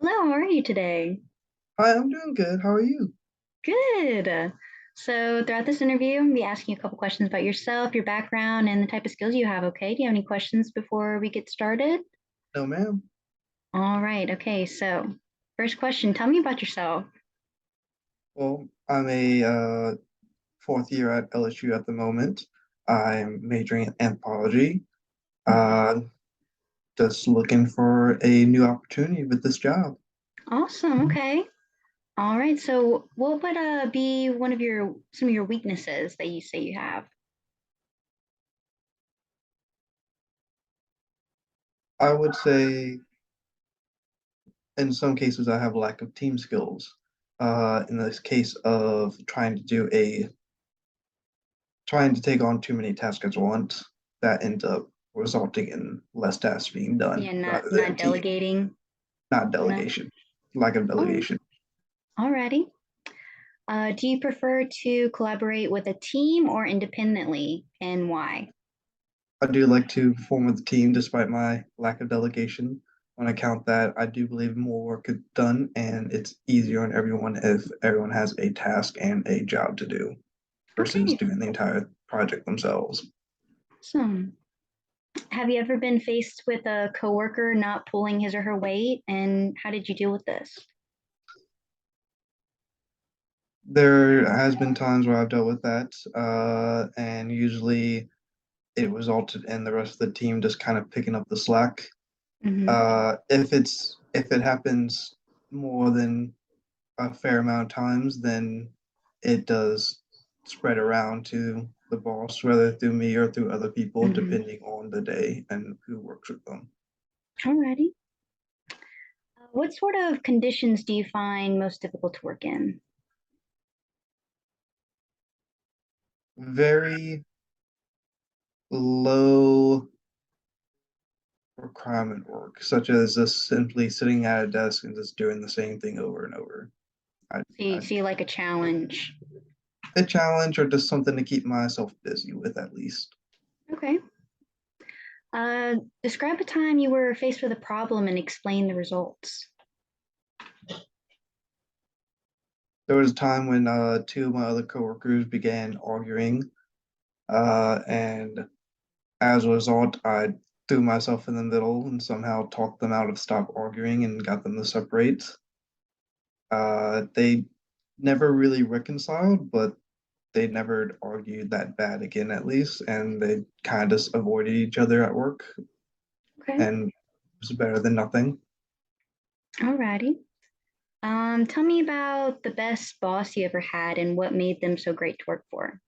Hello, how are you today? Hi, I'm doing good. How are you? Good. So, throughout this interview, I'm going to be asking you a couple questions about yourself, your background, and the type of skills you have, okay? Do you have any questions before we get started? No, ma'am. All right, okay. So, first question, tell me about yourself. Well, I'm a fourth year at LSU at the moment. I'm majoring in anthropology. Mhm. Uh, just looking for a new opportunity with this job. Awesome, okay. All right, so what would be one of your some of your weaknesses that you say you have? I would say in some cases I have a lack of team skills. In this case of trying to take on too many tasks at once, that ends up resulting in less tasks being done Yeah, not rather not than team, delegating not enough. delegation, lack of Oh, delegation. alrighty. Do you prefer to collaborate with a team or independently, and why? I do like to perform with the team despite my lack of delegation. On account that I do believe more work is done and it's easier on everyone if everyone has a task and a job to do versus Okay, doing the entire project themselves. awesome. Have you ever been faced with a coworker not pulling his or her weight, and how did you deal with this? There has been times where I've dealt with that, and usually it resulted in the rest of the team just kind of picking up the slack. Hmm. If it happens more than a fair amount of times, then it does spread around to the boss, whether through me or through other people, Hmm. depending on the day and who works with them. Alrighty. What sort of conditions do you find most difficult to work in? Very low requirement work, such as just simply sitting at a desk and just doing the same thing over and over. I, So you I see like a challenge. a challenge or just something to keep myself busy with at least. Okay. Describe a time you were faced with a problem and explain the results. There was a time when two of my other coworkers began arguing, and as a result, I threw myself in the middle and somehow talked them out of stop arguing and got them to separate. They never really reconciled, but they never argued that bad again, at least, and they kind of just avoided each other at work, Okay. and it was better than nothing. Alrighty. Tell me about the best boss you ever had and what made them so great to work for.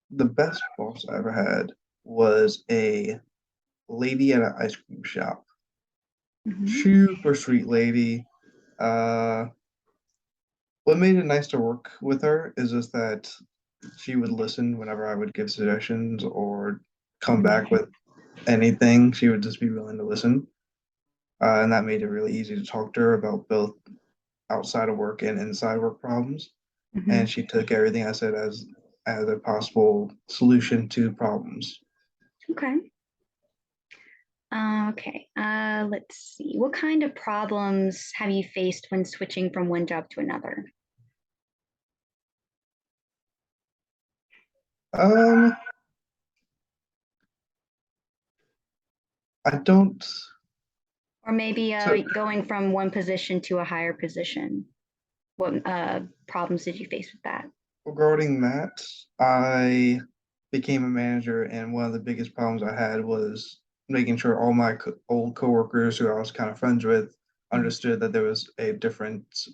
The best boss I ever had was a lady at an ice cream shop. Hmm. Super sweet lady. Uh, what made it nice to work with her is just that she would listen whenever I would give suggestions or come back Hmm. with anything. She would just be willing to listen. And that made it really easy to talk to her about both outside of work and inside work problems. Hmm. And she took everything I said as a possible solution to problems. Okay. Okay. Let's see. What kind of problems have you faced when switching from one job to another? Um, I don't. Or maybe So going from one position to a higher position. What problems did you face with that? regarding that, I became a manager, and one of the biggest problems I had was making sure all my old coworkers who I was kind of friends with Mhm. understood that there was a difference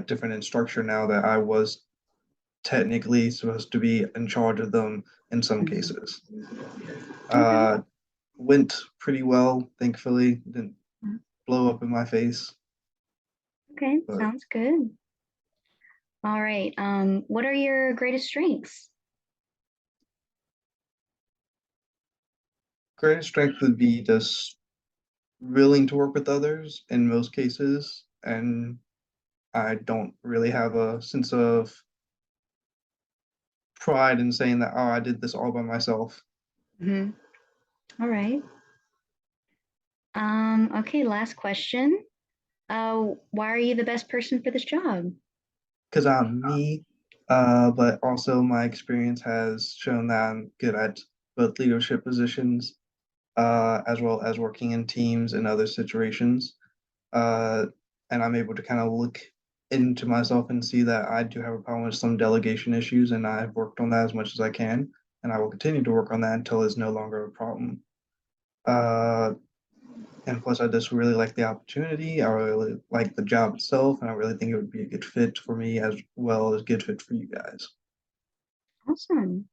different in structure now that I was technically supposed to be in charge of them in some Mhm. cases. Okay. Uh, went pretty well, thankfully. Didn't blow up in my face, Okay. but Sounds good. All right. What are your greatest strengths? greatest strength would be just willing to work with others in most cases, and I don't really have a sense of pride in saying that, oh, I did this all by myself. Hmm. All right. Okay, last question. Why are you the best person for this job? Because I'm me, but also my experience has shown that I'm good at both leadership positions, as well as working in teams and other situations. Uh, and I'm able to kind of look into myself and see that I do have a problem with some delegation issues, and I've worked on that as much as I can, and I will continue to work on that until it's no longer a problem. Uh, and plus, I just really like the opportunity. I really like the job itself, and I really think it would be a good fit for me as well as good fit for you guys. Awesome.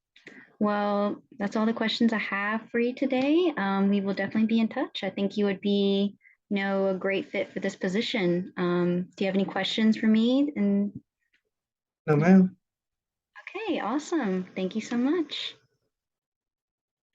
Well, that's all the questions I have for you today. We will definitely be in touch. I think you would be, a great fit for this position. Do you have any questions for me? And No, ma'am. okay, awesome. Thank you so much.